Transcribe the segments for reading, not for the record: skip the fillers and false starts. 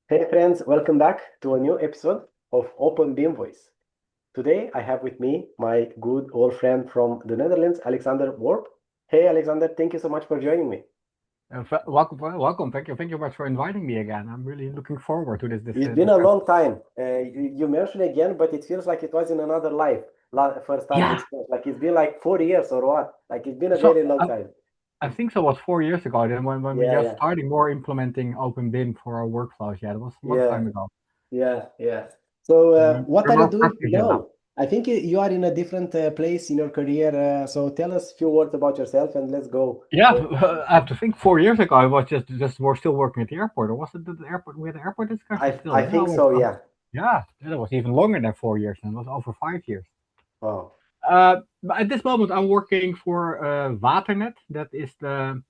Hey friends, welcome back to a new episode of openBIMvoice. Today I have with me my good old friend from the Netherlands, Alexander Worp. Hey Alexander, thank you so much for joining me. Welcome. Thank you much for inviting me again. I'm really looking forward to this It's been a discussion. long time. You mentioned again, but it feels like it was in another life. First time we Yeah. spoke. Like it's been like 4 years or what? Like it's been a So very long time. I think so was 4 years ago then when we Yeah, just yeah, started more implementing OpenBIM for our workflows. Yeah, that was a long yeah, time ago. yeah. So, what We are you were doing practicing now. now? I think you are in a different place in your career. So tell us a few words about yourself and let's go. Yeah, I have to think 4 years ago I was just we're still working at the airport. Or was it the airport? We had the airport discussion I still. I Yeah, think so. Yeah. yeah, that was even longer than 4 years. And it was over 5 years. Wow. But at this moment, I'm working for Waternet. That is the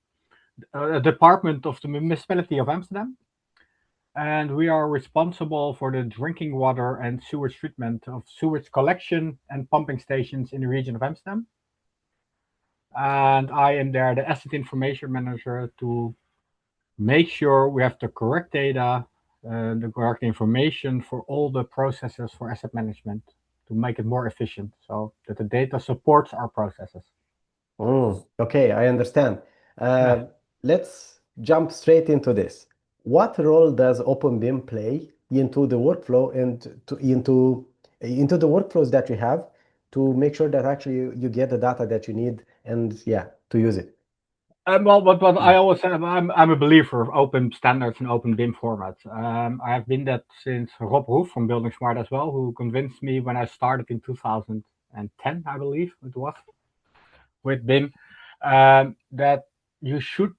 department of the municipality of Amsterdam, and we are responsible for the drinking water and sewage treatment of sewage collection and pumping stations in the region of Amsterdam. And I am there, the asset information manager, to make sure we have the correct data, the correct information for all the processes for asset management to make it more efficient so that the data supports our processes. Okay, I understand. Yeah. Uh, let's jump straight into this. What role does OpenBIM play into the workflow and into the workflows that you have to make sure that actually you get the data that you need and yeah, to use it? Well, what I always say, I'm a believer of open standards and open BIM formats. I have been that since Rob Roof from Building Smart as well, who convinced me when I started in 2010, I believe it was, with BIM, that you should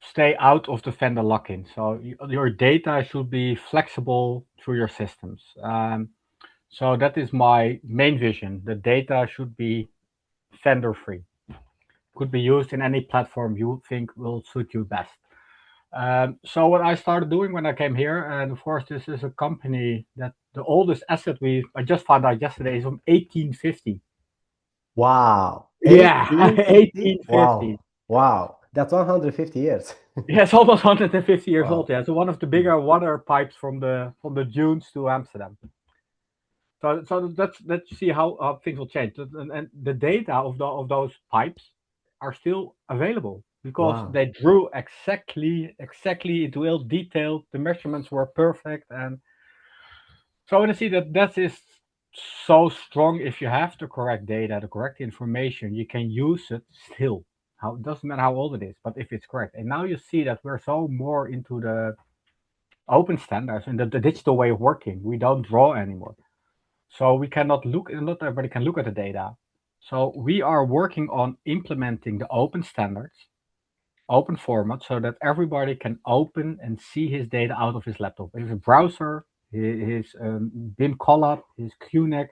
stay out of the vendor lock-in. So your data should be flexible through your systems. So that is my main vision. The data should be vendor-free. Could be used in any platform you think will suit you best. So what I started doing when I came here, and of course this is a company that the oldest asset I just found out yesterday is from 1850. Wow. Yeah, 1850? 1850. Wow. Wow. That's 150 years. Yeah, it's almost 150 years old. Wow. Yeah, so one of the bigger water pipes from the dunes to Amsterdam. So let's see how things will change. And the data of those pipes are still available because Wow. they drew exactly into real detail. The measurements were perfect, and so I want to see that is so strong. If you have the correct data, the correct information, you can use it still. How it doesn't matter how old it is, but if it's correct. And now you see that we're so more into the open standards and the digital way of working. We don't draw anymore. So we cannot look, not everybody can look at the data. So we are working on implementing the open standards, open format, so that everybody can open and see his data out of his laptop. His browser, his BIM Collab, his QNEC,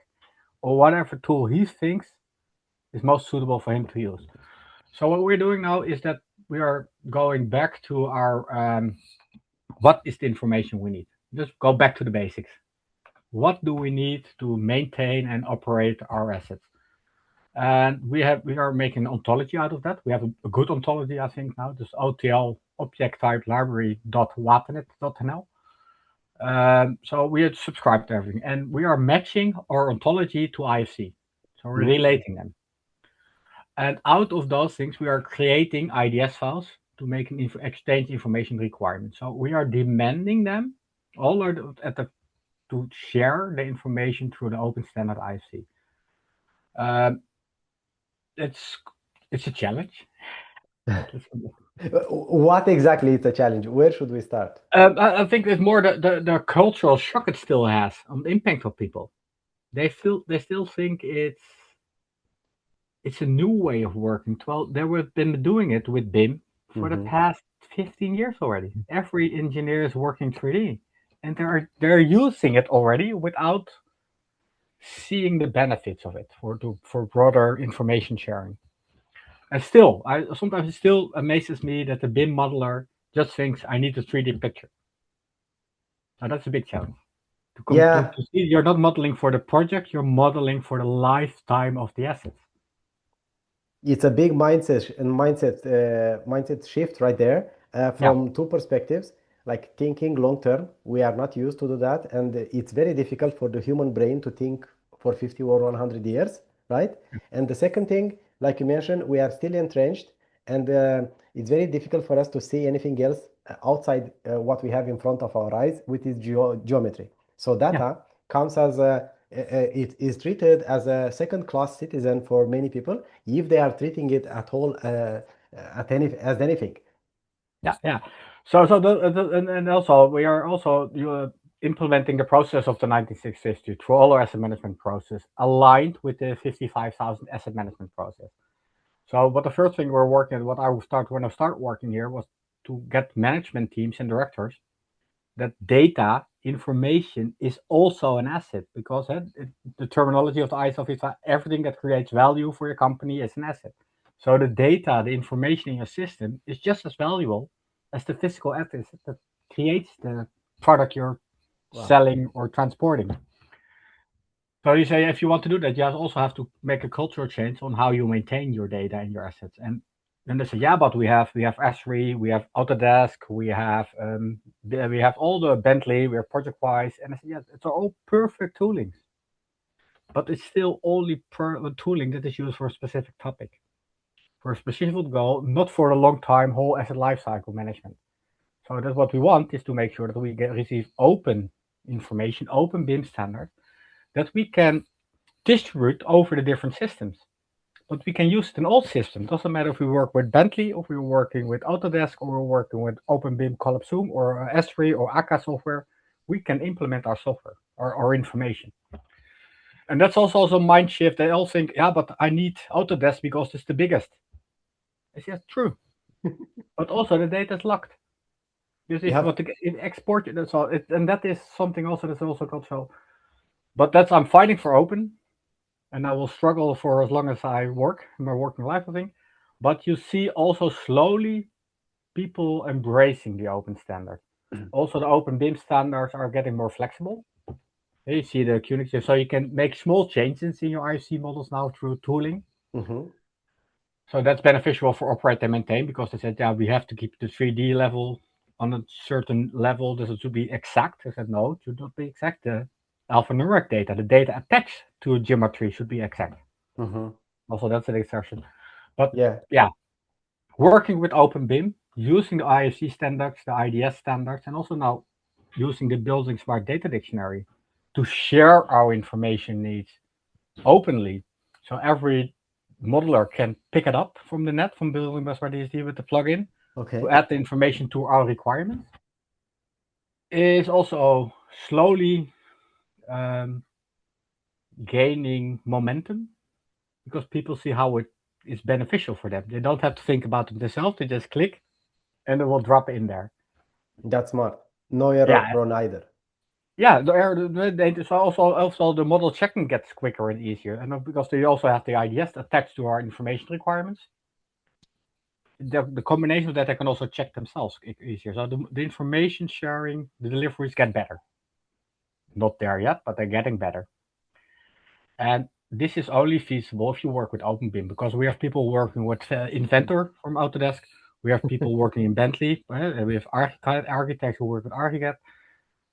or whatever tool he thinks is most suitable for him to use. So what we're doing now is that we are going back to our what is the information we need? Just go back to the basics. What do we need to maintain and operate our assets? And we are making an ontology out of that. We have a good ontology, I think now. This OTL object type library dot waternet.nl. So we had subscribed to everything, and we are matching our ontology to IFC. So we're Mm. relating them, and out of those things, we are creating IDS files to make an exchange information requirement. So we are demanding them all are at the to share the information through the open standard IFC. Um, it's it's a challenge, but What exactly is the challenge? Where should we start? I think it's more the cultural shock it still has on the impact of people. They still think it's a new way of working. Well, they have been doing it with BIM for the Hmm. past 15 years already. Every engineer is working 3D, and they're using it already without seeing the benefits of it for broader information sharing. And still, I sometimes it still amazes me that the BIM modeler just thinks I need a 3D picture. Now that's a big challenge. Yeah, To see you're not modeling for the project, you're modeling for the lifetime of the assets. it's a big mindset shift right there Yeah. from two perspectives. like thinking long term. We are not used to do that, and it's very difficult for the human brain to think for 50 or 100 years, right? And the second thing, like you mentioned, we are still entrenched, and it's very difficult for us to see anything else outside what we have in front of our eyes, which is geometry. So Yeah. data comes as it is treated as a second-class citizen for many people if they are treating it at all as anything. Yeah. And also we are also implementing the process of the 9650 trawler asset management process aligned with the 55,000 asset management process. So what the first thing we're working, what I will start when I start working here was to get management teams and directors that data information is also an asset, because the terminology of the ISO is that everything that creates value for your company is an asset. So the data, the information in your system is just as valuable as the physical asset that creates the product you're Wow. selling or transporting. So you say if you want to do that, you also have to make a cultural change on how you maintain your data and your assets. And then they say, yeah, but we have S3, we have Autodesk, we have all the Bentley, we have ProjectWise, and I said, yeah, it's all perfect toolings, but it's still only tooling that is used for a specific topic, for a specific goal, not for a long time whole asset lifecycle management. So that's what we want, is to make sure that we receive open information, open BIM standards, that we can distribute over the different systems. But we can use it in all systems. Doesn't matter if we work with Bentley, or if we're working with Autodesk, or we're working with openBIM Collapsum or S3 or AK software. We can implement our software or our information. And that's also a mind shift. They all think, yeah, but I need Autodesk because it's the biggest. It's just true. But also the data is locked. Because if you want to export it, that's all. And that is something also that's also called so. But I'm fighting for open, and I will struggle for as long as I work in my working life, I think. But you see also slowly people embracing the open standard. Also, the open BIM standards are getting more flexible. You see the Qnix, so you can make small changes in your IFC models now through tooling. So that's beneficial for operate and maintain, because they said, yeah, we have to keep the 3D level on a certain level. This should be exact. I said, no, it should not be exact. The alphanumeric data, the data attached to a geometry, should be exact. Also, that's an exception. But yeah, working with openBIM, using the IFC standards, the IDS standards, and also now using the Building Smart Data Dictionary to share our information needs openly. So every modeler can pick it up from the net, from Building Smart DSD with the plugin, to add the information to our requirements, is also slowly gaining momentum, because people see how it is beneficial for them. They don't have to think about it themselves. They just click, and it will drop in there. That's smart. No error prone either. Yeah, so also the model checking gets quicker and easier, and because they also have the IDS attached to our information requirements. The combination of that, they can also check themselves easier. So the information sharing, the deliveries get better. Not there yet, but they're getting better. And this is only feasible if you work with openBIM, because we have people working with Inventor from Autodesk. We have people working in Bentley. We have architects who work with Archicad,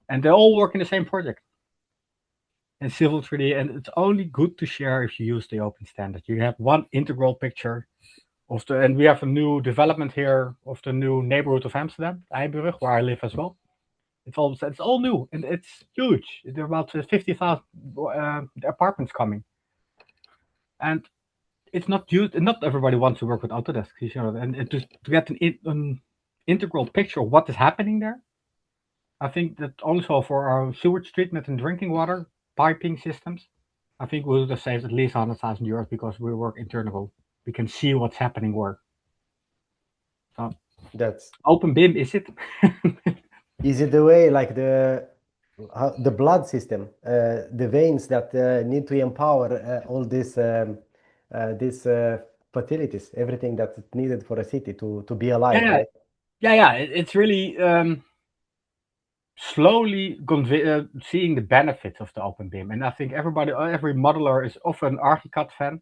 and they all work in the same project. And Civil 3D, and it's only good to share if you use the open standard. You have one integral picture of and we have a new development here of the new neighborhood of Amsterdam, Eiburg, where I live as well. It's all new, and it's huge. There are about 50,000 apartments coming, and it's not used. And not everybody wants to work with Autodesk, and to get an integral picture of what is happening there. I think that also for our sewage treatment and drinking water piping systems, I think we would have saved at least 100,000 euros, because we work internal. We can see what's happening where. So that's openBIM, is it? Is it the way, like the blood system, the veins that need to empower all these facilities, everything that's needed for a city to be alive, right? Yeah. It's really slowly seeing the benefits of the openBIM, and I think every modeler is often an Archicad fan,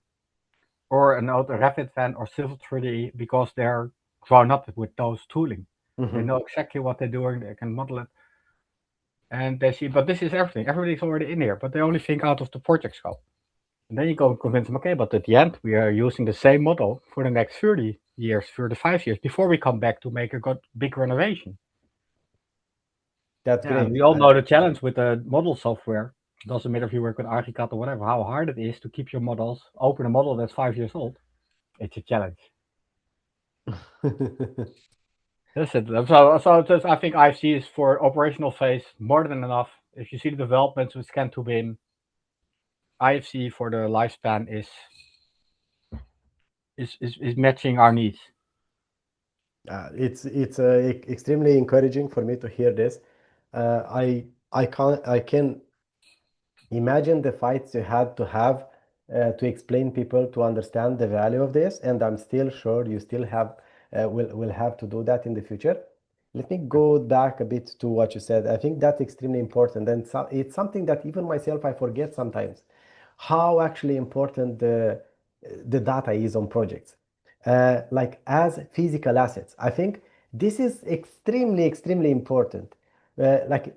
or an Revit fan, or Civil 3D, because they're grown up with those tooling. They know exactly what they're doing. They can model it. And they see, but this is everything. Everybody's already in here, but they only think out of the project scope. And then you go and convince them, okay, but at the end, we are using the same model for the next 30 years, 35 years, before we come back to make a big renovation. That's Yeah, and great. we all know the challenge with the model software. It doesn't matter if you work with ArchiCAD or whatever, how hard it is to keep your models, open a model that's 5 years old. It's a challenge. That's it. So I think IFC is for operational phase more than enough. If you see the developments with Scan to BIM, IFC for the lifespan is matching our needs. It's extremely encouraging for me to hear this. I can imagine the fights you had to have to explain people to understand the value of this, and I'm still sure you still have will have to do that in the future. Let me go back a bit to what you said. I think that's extremely important, and so it's something that even myself I forget sometimes, how actually important the data is on projects, like as physical assets. I think this is extremely important. Like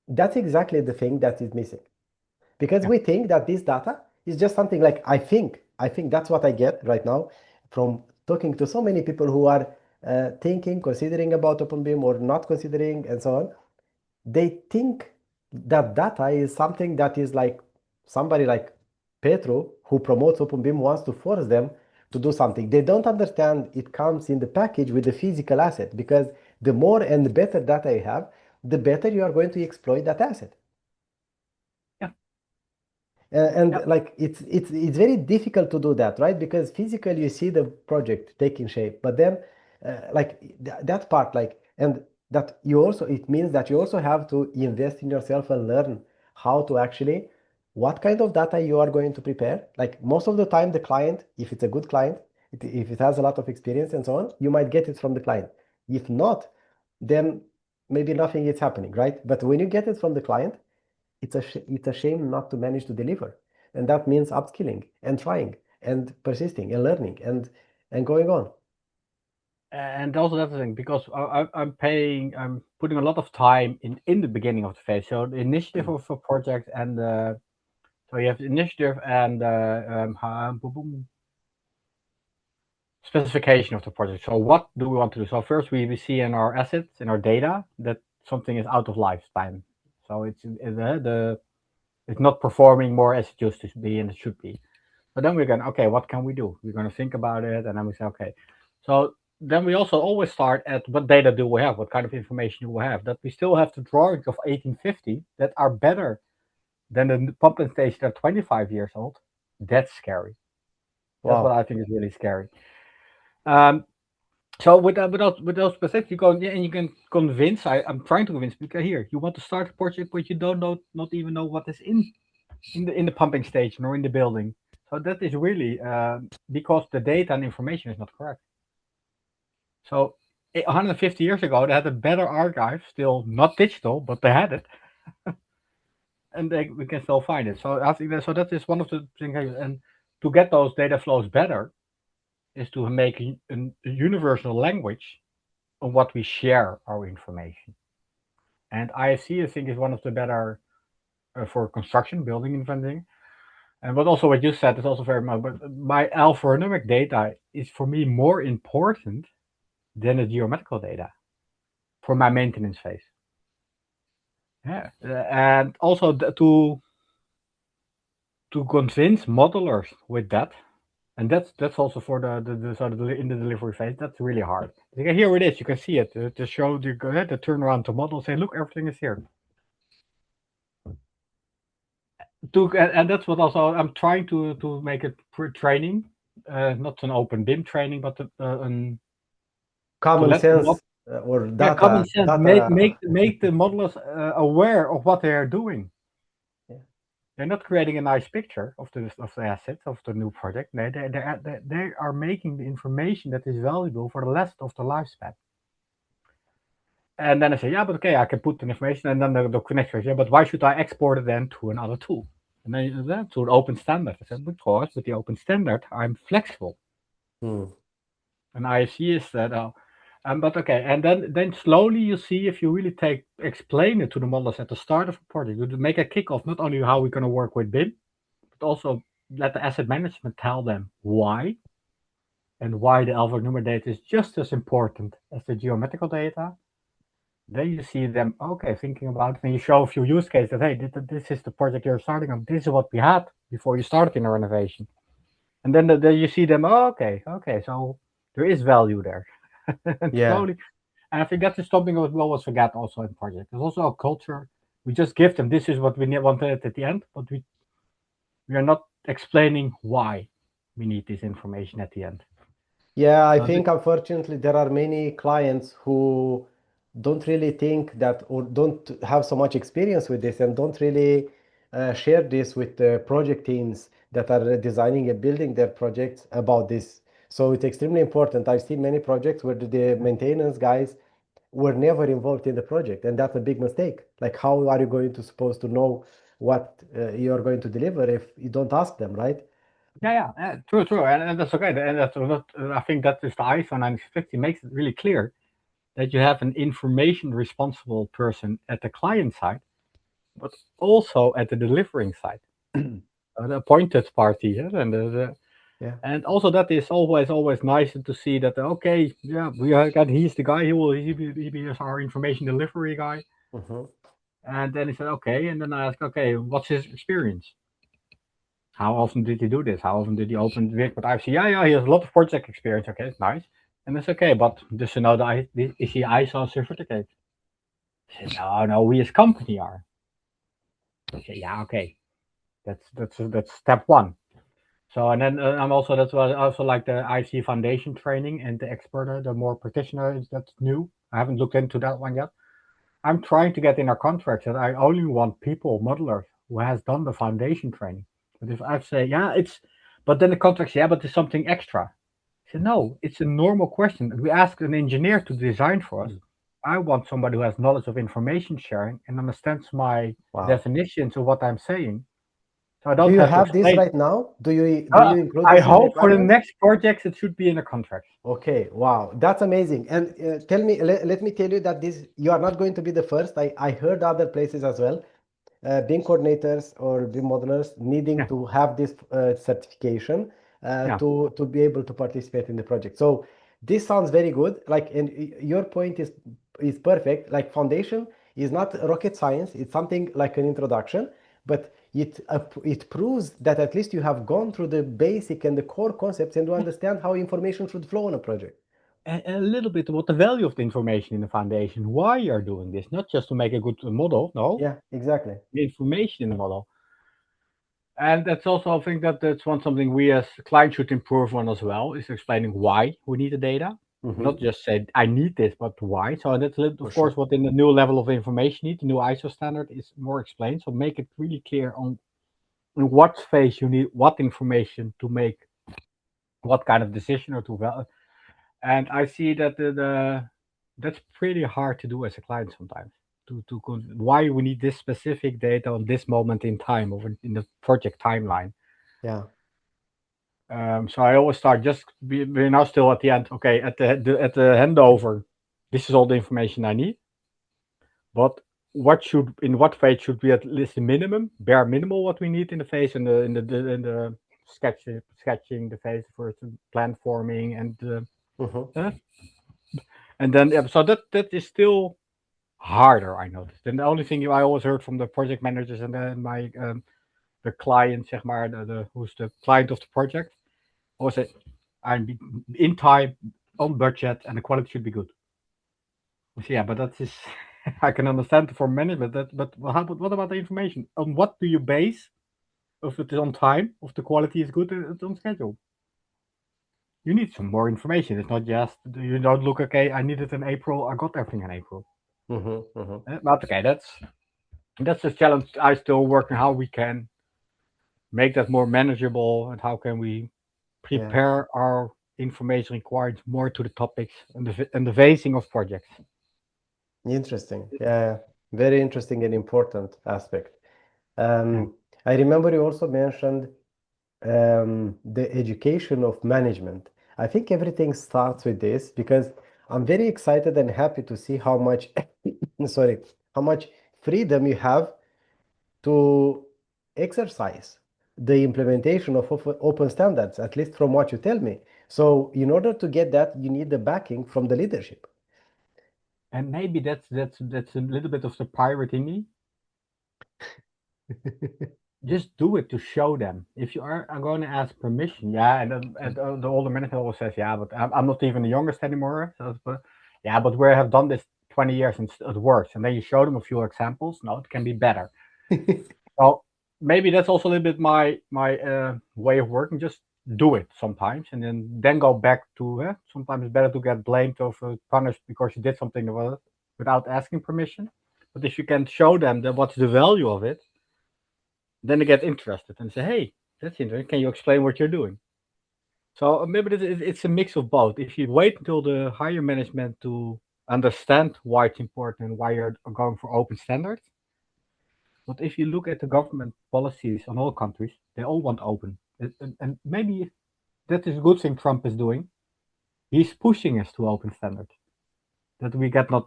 that's exactly the thing that is missing because Yeah. we think that this data is just something like I think that's what I get right now from talking to so many people who are thinking, considering about openBIM or not considering and so on. They think that data is something that is like somebody like Petro who promotes openBIM wants to force them to do something. They don't understand it comes in the package with the physical asset, because the more and the better data you have, the better you are going to exploit that asset. Yeah. And Yeah. like it's very difficult to do that, right? Because physically you see the project taking shape, but then like that part, like, and that you also, it means that you also have to invest in yourself and learn how to actually, what kind of data you are going to prepare. Like most of the time the client, if it's a good client, if it has a lot of experience and so on, you might get it from the client. If not, then maybe nothing is happening, right? But when you get it from the client, it's a shame not to manage to deliver. And that means upskilling and trying and persisting and learning and going on. And also that's the thing, because I'm putting a lot of time in the beginning of the phase. So the initiative of a project and so you have the initiative and specification of the project. So what do we want to do? So first we see in our assets, in our data, that something is out of lifespan. So it's not performing more as it used to be and it should be. But then we're going, okay, what can we do? We're going to think about it, and then we say, okay. So then we also always start at what data do we have? What kind of information do we have? That we still have the drawings of 1850 that are better than the pumping station that are 25 years old. That's scary. That's what Wow. I think is really scary. So with those specifics, you go, yeah, and you can convince. I'm trying to convince, because here you want to start a project, but you don't know, not even know what is in the pumping station or in the building. So that is really because the data and information is not correct. So 150 years ago, they had a better archive, still not digital, but they had it, and we can still find it. So I think that is one of the things. And to get those data flows better is to make a universal language on what we share our information. And IFC, I think, is one of the better for construction, building, inventing. And what you said is also very much, but my algorithmic data is for me more important than the geometrical data for my maintenance phase. Yeah, and also to convince modelers with that, and that's also for in the delivery phase. That's really hard. Here it is. You can see it to show the turnaround to model. Say, look, everything is here. And that's what also I'm trying to make it training, not an open BIM training, but to Common let the sense or yeah, common data sense. Make data. make make the modelers aware of what they are doing. Yeah. They're not creating a nice picture of the assets of the new project. They are making the information that is valuable for the rest of the lifespan. And then I say, yeah, but okay, I can put the information, and then the connection is, yeah, but why should I export it then to another tool? And then to an open standard. I said, because with the open standard, I'm flexible. Hmm. And IFC is that But okay, and then slowly you see if you really explain it to the models at the start of a project, you make a kickoff, not only how we're going to work with BIM, but also let the asset management tell them why, and why the alphanumeric data is just as important as the geometrical data. Then you see them, okay, thinking about it, and you show a few use cases that, hey, this is the project you're starting on, this is what we had before you started in a renovation. And then you see them, oh, okay, so there is value there. And Yeah. slowly, and I think that is something we always forget also in projects. There's also a culture. We just give them, this is what we wanted at the end, but we are not explaining why we need this information at the end. Yeah, I So think unfortunately there are many clients who don't really think that or don't have so much experience with this and don't really share this with the project teams that are designing and building their projects about this. So it's extremely important. I've seen many projects where the maintenance guys were never involved in the project, and that's a big mistake. Like, how are you going to supposed to know what you're going to deliver if you don't ask them, right? yeah, true, and that's okay. And that's what I think that is the ISO 9650 makes it really clear that you have an information responsible person at the client side, but also at the delivering side, the appointed party, yeah, Yeah. and also that is always nice to see that. Okay, yeah, he's the guy. He is our information delivery guy. Hmm. And then he said, okay, and then I asked, okay, what's his experience? How often did he do this? How often did he open the with IC? Yeah, he has a lot of project experience. Okay, it's nice. And that's okay, but just to know that is he ISO certificate? I said, no, we as company are. I said, yeah, okay, that's step one. So and then I'm also that's why I also like the IC foundation training and the expert, the more practitioner that's new. I haven't looked into that one yet. I'm trying to get in our contracts that I only want people, modelers, who has done the foundation training. But if I say, yeah, but then the contract says, yeah, but there's something extra. I said, no, it's a normal question. We ask an engineer to design for us. I want somebody who has knowledge of information sharing and understands my Wow. definitions of what I'm saying. So I Do don't you have to have this explain. right now? Do you Uh, include I this in the hope for the requirements? next projects it should be in a contract. Okay, wow, that's amazing. And tell me, let me tell you that this you are not going to be the first. I heard other places as well. BIM coordinators or BIM modelers needing Yeah, to have this certification yeah. to be able to participate in the project. So this sounds very good. Like, and your point is perfect. Like, foundation is not rocket science. It's something like an introduction, but it proves that at least you have gone through the basic and the core concepts and to understand how information should flow on a project. A little bit about the value of the information in the foundation, why you're doing this, not just to make a good model, no, Yeah, exactly. the information in the model. And that's also, I think that that's one something we as clients should improve on as well, is explaining why we need the data. Not Mm-hmm. just say, I need this, but why. So that's, For of course, sure. what in the new level of information need, the new ISO standard is more explained. So make it really clear on in what phase you need what information to make what kind of decision or to and I see that that's pretty hard to do as a client sometimes. Why we need this specific data on this moment in time or in the project timeline. Yeah. So I always start we're now still at the end. Okay, at the handover, this is all the information I need. But in what phase should we at least the minimum, bare minimal what we need in the phase in the sketching the phase for plan forming Mm-hmm. uh, and then yeah, so that is still harder, I noticed. And the only thing I always heard from the project managers and then my the client, zeg maar, who's the client of the project, always say, I'm in time, on budget, and the quality should be good. I say, yeah, but that is, I can understand for management that, but what about the information? On what do you base if it is on time, if the quality is good, it's on schedule? You need some more information. It's not just you don't look okay. I need it in April. I got everything in April. Mm-hmm. Mm-hmm. But okay, that's the challenge I still work on how we can make that more manageable and how can we Yeah. prepare our information required more to the topics and the phasing of projects. Interesting. Yeah. Very interesting and important aspect. Yeah, I remember you also mentioned the education of management. I think everything starts with this because I'm very excited and happy to see how much, sorry, how much freedom you have to exercise the implementation of open standards, at least from what you tell me. So in order to get that, you need the backing from the leadership. And maybe that's a little bit of the pirate in me. Just do it to show them. If you are going to ask permission, yeah, and the older management always says, yeah, but I'm not even the youngest anymore. So, yeah, but we have done this 20 years and it works. And then you show them a few examples. No, it can be better. So maybe that's also a little bit my way of working. Just do it sometimes, and then go back to. Sometimes it's better to get blamed or punished because you did something without asking permission. But if you can show them that what's the value of it, then they get interested and say, "Hey, that's interesting. Can you explain what you're doing?" So maybe it's a mix of both. If you wait until the higher management to understand why it's important and why you're going for open standards. But if you look at the government policies on all countries, they all want open. And maybe that is a good thing Trump is doing. He's pushing us to open standards. That we get not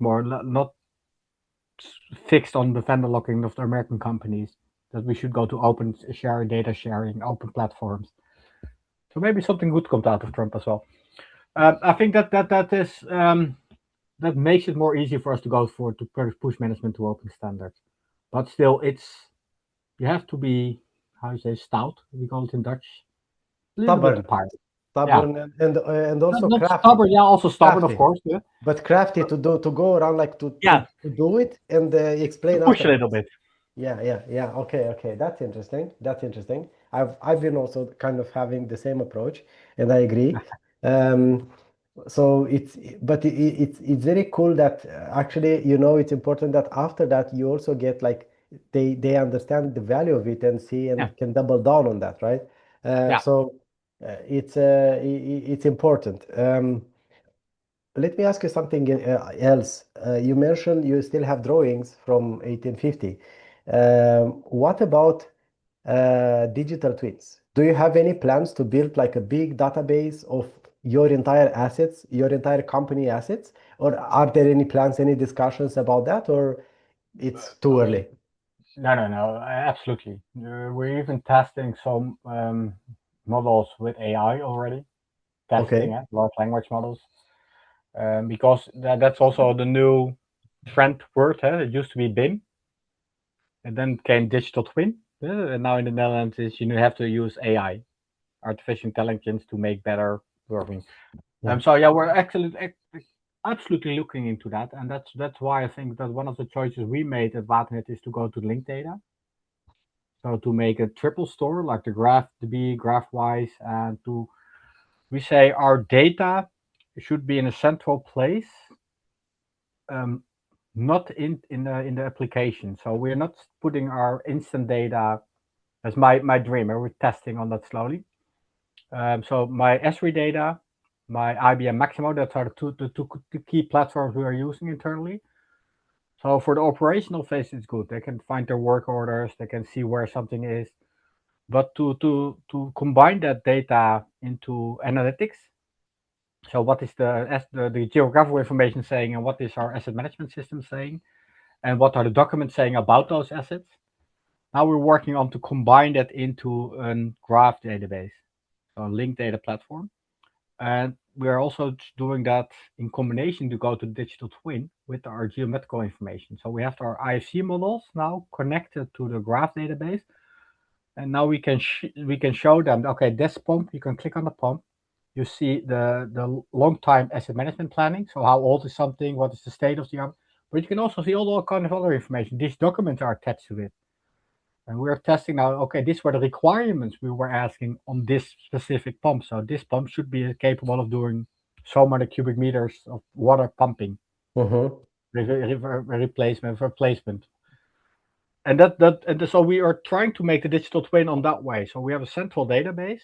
fixed on the vendor locking of the American companies. That we should go to open sharing, data sharing, open platforms. So maybe something good comes out of Trump as well. I think that makes it more easy for us to go for to push management to open standards. But still, you have to be, how you say, stout. We call it in Dutch. A little bit Stubborn, of pirate. Yeah. stubborn, and also Not crafty, stubborn. Yeah, also stubborn, of crafty, course. Yeah. but crafty to go around like Yeah. to do it and To explain push a afterwards. little bit. Yeah. Okay. That's interesting. That's interesting. I've been also kind of having the same approach, and I agree. Um, so it's very cool that actually, it's important that after that you also get like they understand the value of it and see Yeah. and can double down on that, right? Yeah. So it's important. Let me ask you something else. You mentioned you still have drawings from 1850. What about digital twins? Do you have any plans to build like a big database of your entire assets, your entire company assets? Or are there any plans, any discussions about that, or it's too early? No. Absolutely. We're even testing some models with AI already. Testing Okay. large language models. Because that's also the new trend word. It used to be BIM, and then came digital twin. And now in the Netherlands, you have to use AI, artificial intelligence, to make better working. Yeah. So yeah, we're actually absolutely looking into that, and that's why I think that one of the choices we made at Waternet is to go to linked data. So to make a triple store like the graph, the B, GraphWise, and we say our data should be in a central place, not in the application. So we're not putting our instant data. That's my dream. And we're testing on that slowly. So my Esri data, my IBM Maximo, that's are the two key platforms we are using internally. So for the operational phase, it's good. They can find their work orders. They can see where something is. But to combine that data into analytics. So what is the geographical information saying, and what is our asset management system saying, and what are the documents saying about those assets? Now we're working on to combine that into a graph database, so a linked data platform. And we are also doing that in combination to go to digital twin with our geometrical information. So we have our IFC models now connected to the graph database. And now we can show them, okay, this pump, you can click on the pump. You see the long time asset management planning. So how old is something? What is the state of the arm? But you can also see all kind of other information. These documents are attached to it. And we're testing now, okay, these were the requirements we were asking on this specific pump. So this pump should be capable of doing so many cubic meters of water pumping, Mm-hmm. replacement. And so we are trying to make the digital twin on that way. So we have a central database,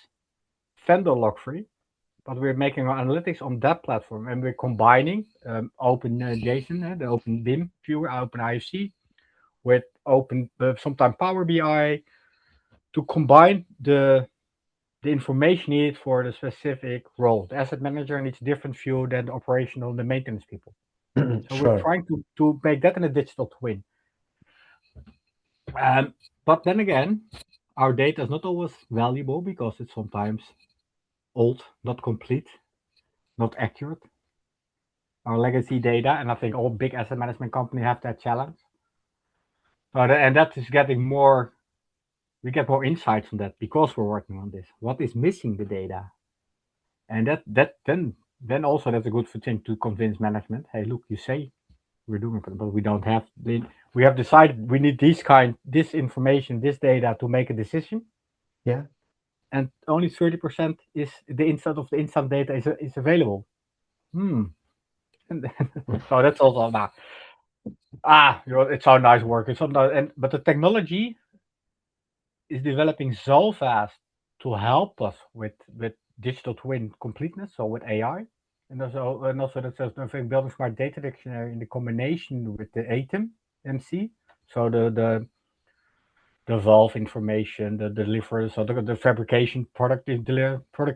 vendor log free, but we're making our analytics on that platform, and we're combining Open JSON, the Open BIM viewer, Open IFC, with Open sometimes Power BI to combine the the information needed for the specific role. The asset manager needs a different view than the operational and the maintenance people. So we're Sure. trying to make that in a digital twin. But then again, our data is not always valuable because it's sometimes old, not complete, not accurate. Our legacy data, and I think all big asset management companies have that challenge. And that is getting more. We get more insights on that because we're working on this. What is missing the data, and then also that's a good thing to convince management. Hey, look, you say we're doing it, but we don't have. We have decided we need this information, this data to make a decision. Yeah. And only 30% is the instant data is available. And so that's also it's so nice work. It's so nice, but the technology is developing so fast to help us with digital twin completeness, so with AI, and also that's I think building smart data dictionary in the combination with the ATEM MC, so the valve information, the delivery, so the fabrication product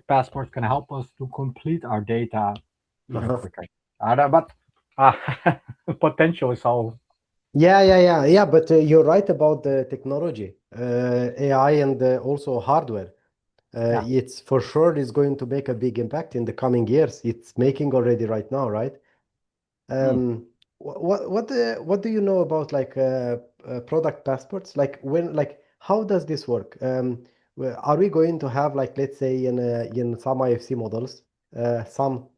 passports can help us to complete our data even quicker. But potential is all. Yeah. But you're right about the technology, AI, and also hardware. Yeah. It's for sure is going to make a big impact in the coming years. It's making already right now, right? What do you know about like product passports? Like how does this work? Are we going to have like let's say in some IFC models, some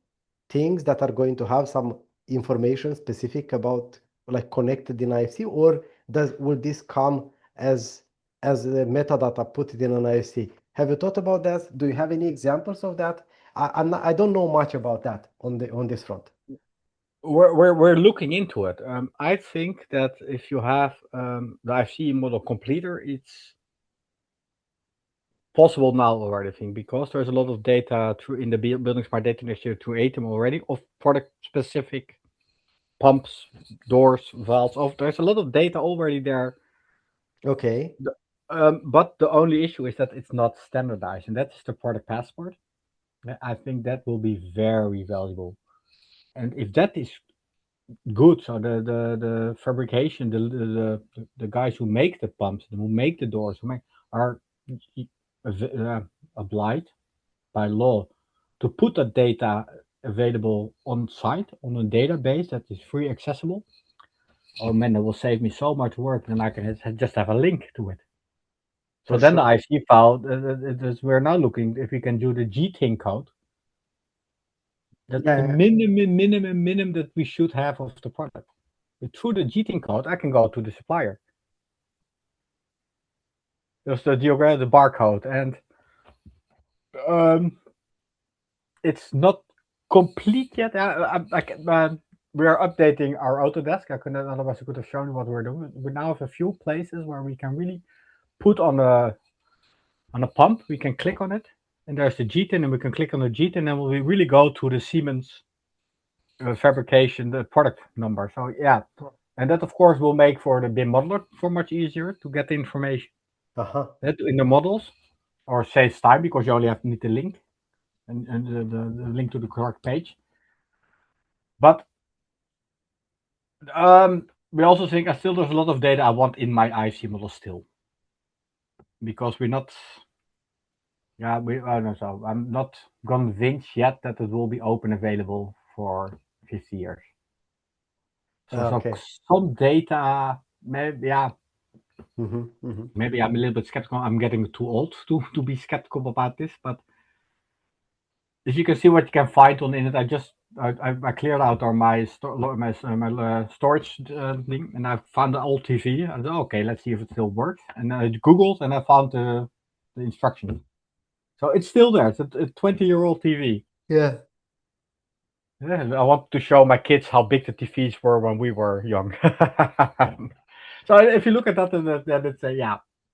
things that are going to have some information specific about like connected in IFC, or will this come as a metadata put it in an IFC? Have you thought about that? Do you have any examples of that? I don't know much about that on this front. We're looking into it. I think that if you have the IFC model completer, it's possible now already. I think because there's a lot of data through in the building smart data initiative through ATEM already of product specific pumps, doors, valves. There's a lot of data already there. Okay. But the only issue is that it's not standardized, and that's the product passport. I think that will be very valuable. And if that is good, so the fabrication, the guys who make the pumps, who make the doors, are obliged by law to put that data available on site on a database that is free accessible. Oh man, that will save me so much work, and I can just have a link to it. So For then the sure. IC file, we're now looking if we can do the GTIN code. That's the Yeah. minimum that we should have of the product. But through the GTIN code, I can go to the supplier. There's the geographic, the barcode, and it's not complete yet. We are updating our Autodesk. Otherwise I could have shown you what we're doing. We now have a few places where we can really put on a pump. We can click on it, and there's the GTIN, and we can click on the GTIN, and we really go to the Siemens fabrication, the product number. So yeah, and that of course will make for the BIM modeler for much easier to get the information. That in the models, or saves time because you only need the link and the link to the correct page. But we also think there's a lot of data I want in my IFC model still, because we're not. Yeah, I don't know. So I'm not convinced yet that it will be open available for 50 years. So some data, maybe maybe I'm a little bit skeptical. I'm getting too old to be skeptical about this, but if you can see what you can find on the internet, I cleared out my storage thing, and I found the old TV. I said, okay, let's see if it still works. And I Googled, and I found the instructions. So it's still there. It's a 20-year-old TV. Yeah. Yeah, I want to show my kids how big the TVs were when we were young. So if you look at that, then it's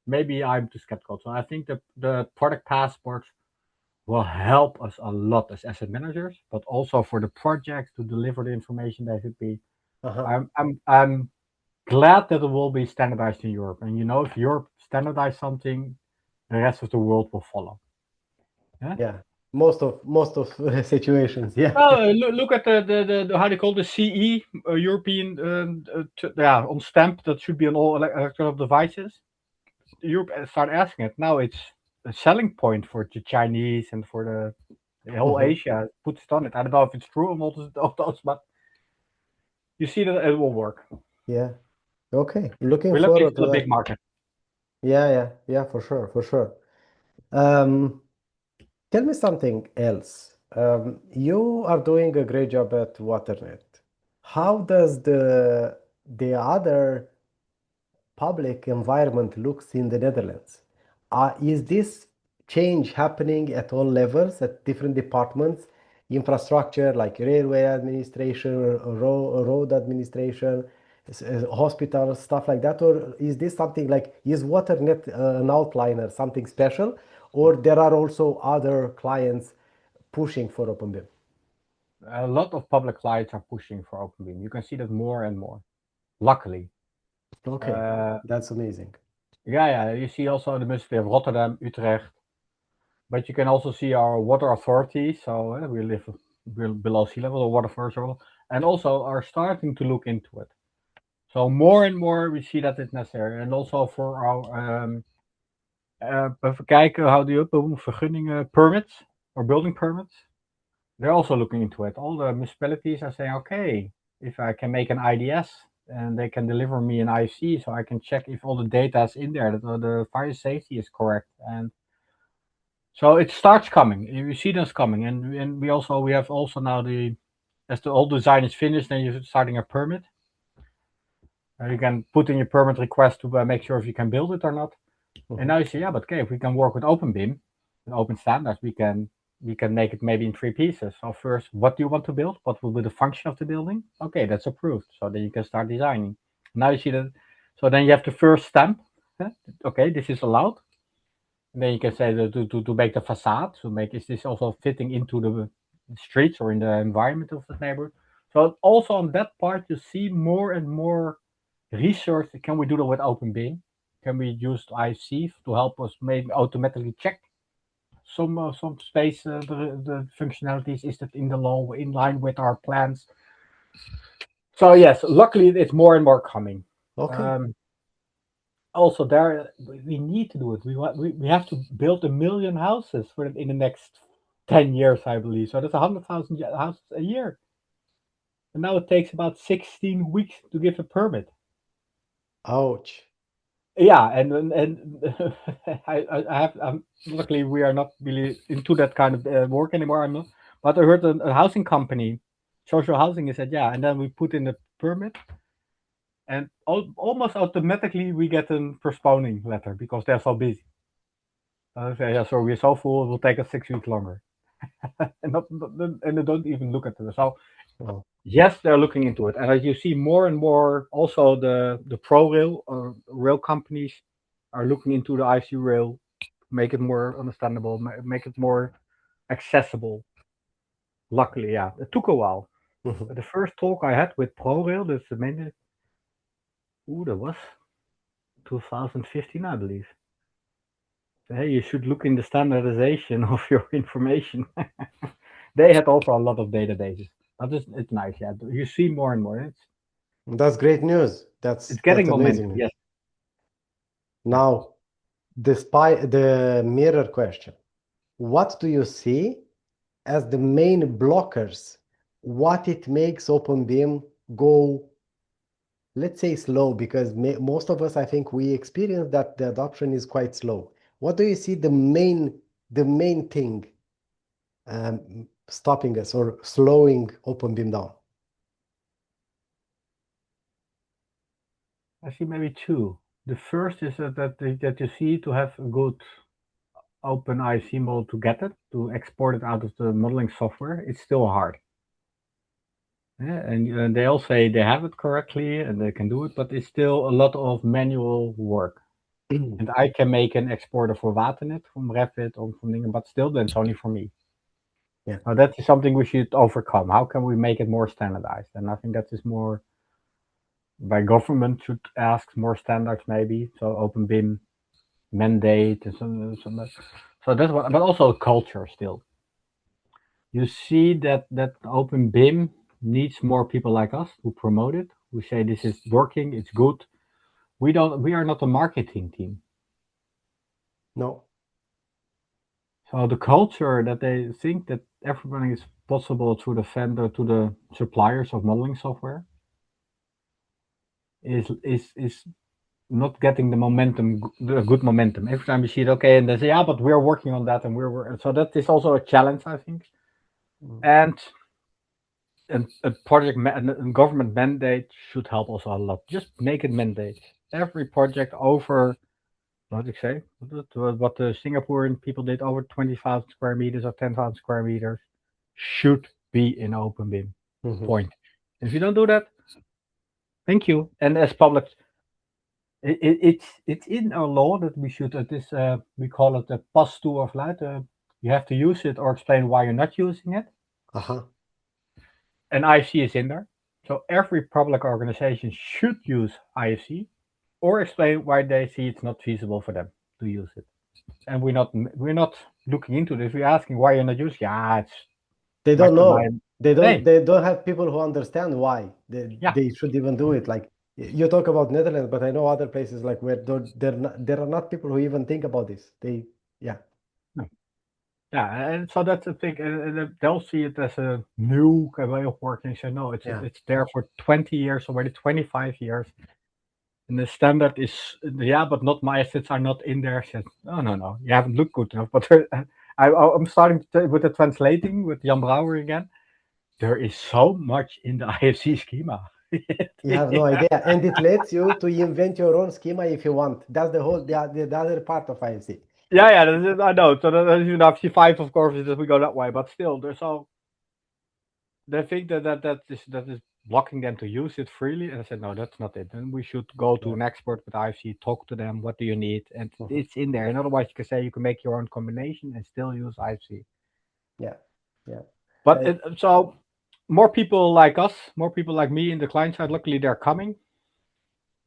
maybe I'm too skeptical. So I think the product passports will help us a lot as asset managers, but also for the projects to deliver the information they should be. I'm glad that it will be standardized in Europe. And if Europe standardize something, the rest of the world will follow. Yeah. Most of situations. Yeah. Well, look at the how they call the CE European on stamp that should be on all electronic devices. Europe start asking it now. It's a selling point for the Chinese and for the whole Mhm. Asia puts it on it. I don't know if it's true or not of those, but you see that it will work. Yeah. Okay. Looking We're looking forward into to the big that. market. Yeah, for sure, for sure. Um, Tell me something else. You are doing a great job at Waternet. How does the other public environment looks in the Netherlands? Is this change happening at all levels, at different departments, infrastructure like railway administration, road administration, hospitals, stuff like that? Or is this something like, is Waternet an outliner, something special? Or there are also other clients pushing for OpenBIM? A lot of public clients are pushing for open You can see that more and more. Luckily, Okay, uh, that's amazing. yeah. You see also the municipality of Rotterdam, Utrecht, but you can also see our water authorities. So we live below sea level, the water first level, and also are starting to look into it. So more and more we see that it's necessary. And also for our even kijken, how do you vergunningen permits or building permits? They're also looking into it. All the municipalities are saying, okay, if I can make an IDS and they can deliver me an IC, so I can check if all the data is in there, that the fire safety is correct, and so it starts coming. You see this coming, and we have also now as the whole design is finished, then you're starting a permit. You can put in your permit request to make sure if you can build it or not. And Mhm. now you say, yeah, but okay, if we can work with openBIM and open standards, we can make it maybe in 3 pieces. So first, what do you want to build? What will be the function of the building? Okay, that's approved. So then you can start designing. Now you see that. So then you have the first stamp. Okay, this is allowed. And then you can say that to make the facade, to make is this also fitting into the streets or in the environment of the neighborhood. So also on that part, you see more and more research. Can we do that with openBIM? Can we use IC to help us maybe automatically check some space the functionalities? Is that in the law in line with our plans? So yes, luckily it's more and more coming. Okay. Um, Also, there we need to do it. We have to build 1 million houses for in the next 10 years, I believe. So that's 100,000 houses a year, and now it takes about 16 weeks to give a permit. Ouch. Yeah, and I have luckily we are not really into that kind of work anymore. I'm not, but I heard a housing company, social housing, is said yeah, and then we put in the permit, and almost automatically we get a postponing letter because they're so busy. Okay, yeah, so we're so full, it will take us 6 weeks longer. And they don't even look at it. So, Oh. yes, they're looking into it. And as you see more and more, also the pro rail or rail companies are looking into the IC rail, make it more understandable, make it more accessible. Luckily, yeah, it took a while. Mhm. The first talk I had with ProRail, that's the main, that was 2015, I believe. Hey, you should look in the standardization of your information. They had also a lot of databases. But it's nice, yeah. You see more and more. That's great news. It's That's getting momentum. amazing news. Yes. Yeah. Now, despite the mirror question, what do you see as the main blockers? What it makes OpenBIM go, let's say, slow? Because most of us, I think, we experience that the adoption is quite slow. What do you see the main thing stopping us or slowing OpenBIM down? I see maybe two. The first is that you see to have a good open IC model to get it, to export it out of the modeling software, it's still hard. Yeah, and they all say they have it correctly and they can do it, but it's still a lot of manual work. And I can make an exporter for Waternet from Revit or from Dingen, but still, then it's only for me. Yeah. Now that is something we should overcome. How can we make it more standardized? And I think that is more by government should ask more standards maybe. So open BIM mandate and some So that's what, but also culture still. You see that Open BIM needs more people like us who promote it, who say this is working, it's good. We are not a marketing team. No. So the culture that they think that everything is possible through the vendor to the suppliers of modeling software is not getting the momentum, the good momentum. Every time you see it, okay, and they say, yeah, but we're working on that, and so that is also a challenge, I think. And a project and government mandate should help also a lot. Just make it mandate. Every project over, what do you say? What the Singaporean people did over 20,000 square meters or 10,000 square meters should be in open BIM. Point. If you don't do that, thank you. And as public, it's in our law that we should. We call it the pas toe of luid. You have to use it or explain why you're not using it. And IFC is in there. So every public organization should use IFC or explain why they see it's not feasible for them to use it. And we're not looking into this. We're asking why you're not using. Yeah, it's they don't know. They don't have people who understand why they should even do it. Like you talk about Netherlands, but I know other places like where there are not people who even think about this. Yeah, and so that's the thing. And they'll see it as a new way of working. So no, it's there for 20 years already, 25 years. And the standard is, but not my assets are not in there. Said, no, you haven't looked good enough. But I'm starting with the translating with Jan Brouwer again. There is so much in the IFC schema. You have no idea, and it lets you to invent your own schema if you want. That's the whole the other part of IFC. Yeah, I know. So that is IFC 5, of course, is that we go that way. But still, there's all. They think that is blocking them to use it freely, and I said no, that's not it. Then we should go to an expert with IFC, talk to them. What do you need? And it's in there. And otherwise, you can say you can make your own combination and still use IFC. Yeah. But so more people like us, more people like me in the client side. Luckily, they're coming.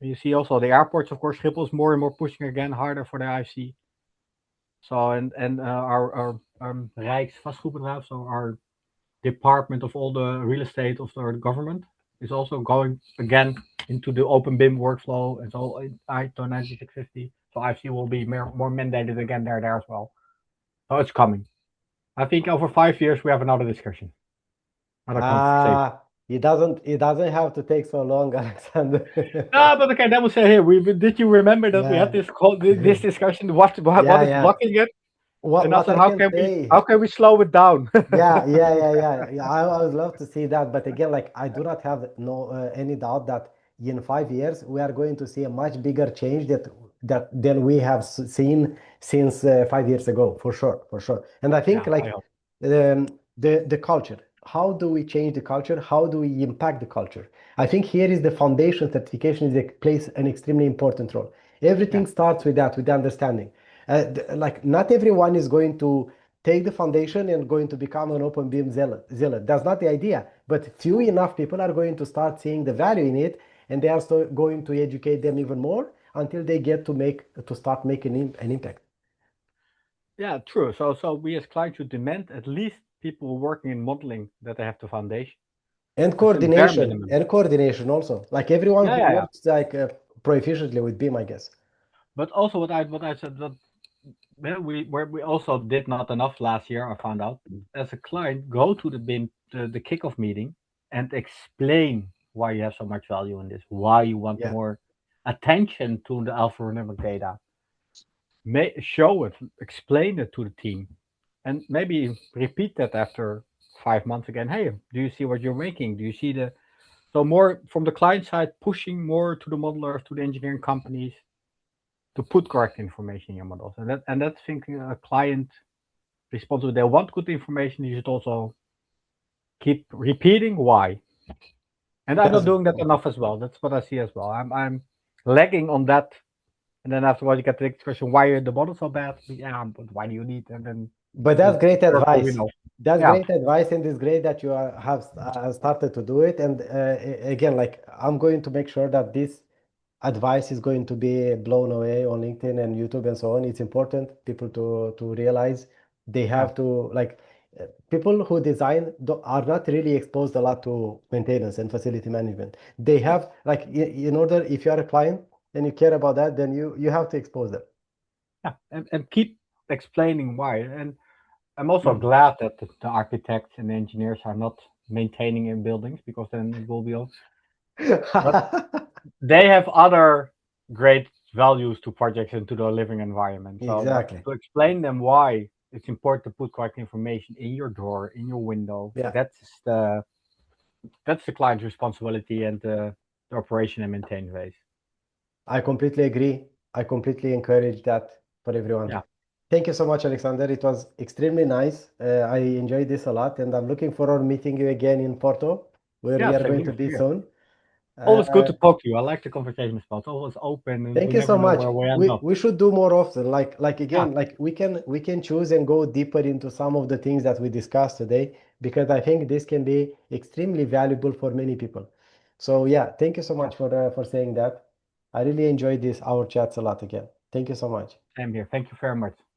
You see also the airports, of course, Schiphol is more and more pushing again harder for the IFC. So and our Rijksvastgoedbedrijf, so our department of all the real estate of the government is also going again into the open BIM workflow. It's all ISO 9650. So IFC will be more mandated again there as well. So it's coming. I think over 5 years we have another discussion. It doesn't have to take so long, Alexander. No, but okay, then we'll say here. Did you remember that we had this discussion? What is blocking it? And I said, how can we slow it down? Yeah. I would love to see that, but again, like I do not have any doubt that in 5 years we are going to see a much bigger change than we have seen since 5 years ago, for sure. And I think the culture. How do we change the culture? How do we impact the culture? I think here is the foundation certification plays an extremely important role. Everything starts with that, with the understanding. Like not everyone is going to take the foundation and going to become an open BIM zealot. That's not the idea. But few enough people are going to start seeing the value in it, and they are going to educate them even more until they get to start making an impact. Yeah, true. So we as clients should demand at least people working in modeling that they have the foundation. And coordination also. Like everyone who works like proficiently with BIM, I guess. But also what I said that we also did not enough last year. I found out as a client, go to the BIM the kickoff meeting and explain why you have so much value in this, why you want more attention to the algorithmic data. Show it, explain it to the team, and maybe repeat that after 5 months again. Hey, do you see what you're making? Do you see so more from the client side, pushing more to the modelers, to the engineering companies, to put correct information in your models, and that's thinking a client responsible. They want good information. You should also keep repeating why. And I'm not doing that enough as well. That's what I see as well. I'm lagging on that. And then afterwards, you get the question, why are the models so bad? Yeah, but why do you need? And then. But that's great advice. That's great advice, and it's great that you have started to do it. And again, like I'm going to make sure that this advice is going to be blown away on LinkedIn and YouTube and so on. It's important people to realize they Yeah. have to like people who design are not really exposed a lot to maintenance and facility management. They have like in order if you are a client and you care about that, then you have to expose them. Yeah, and keep explaining why. And I'm also Mhm. glad that the architects and the engineers are not maintaining in buildings because then it will be all. But they have other great values to projects and to the living environment. So, but Exactly. to explain them why it's important to put correct information in your drawer, in your window, Yeah, that's the client's responsibility and the operation and maintain phase. I completely agree. I completely encourage that for everyone. Yeah, Thank you so much, Alexander. It was extremely nice. I enjoyed this a lot, and I'm looking forward to meeting you again in Porto, where yeah, we are same going to here. be Yeah. soon. Always good Uh, to talk to you. I like the conversation spot. Always open, and we Thank you never so know much. where we end We up. we should do more often. Like Yeah, again, like we can choose and go deeper into some of the things that we discussed today because I think this can be extremely valuable for many people. So yeah, thank you so yeah, much for saying that. I really enjoyed this our chats a lot again. Thank you so much. same here. Thank you very much.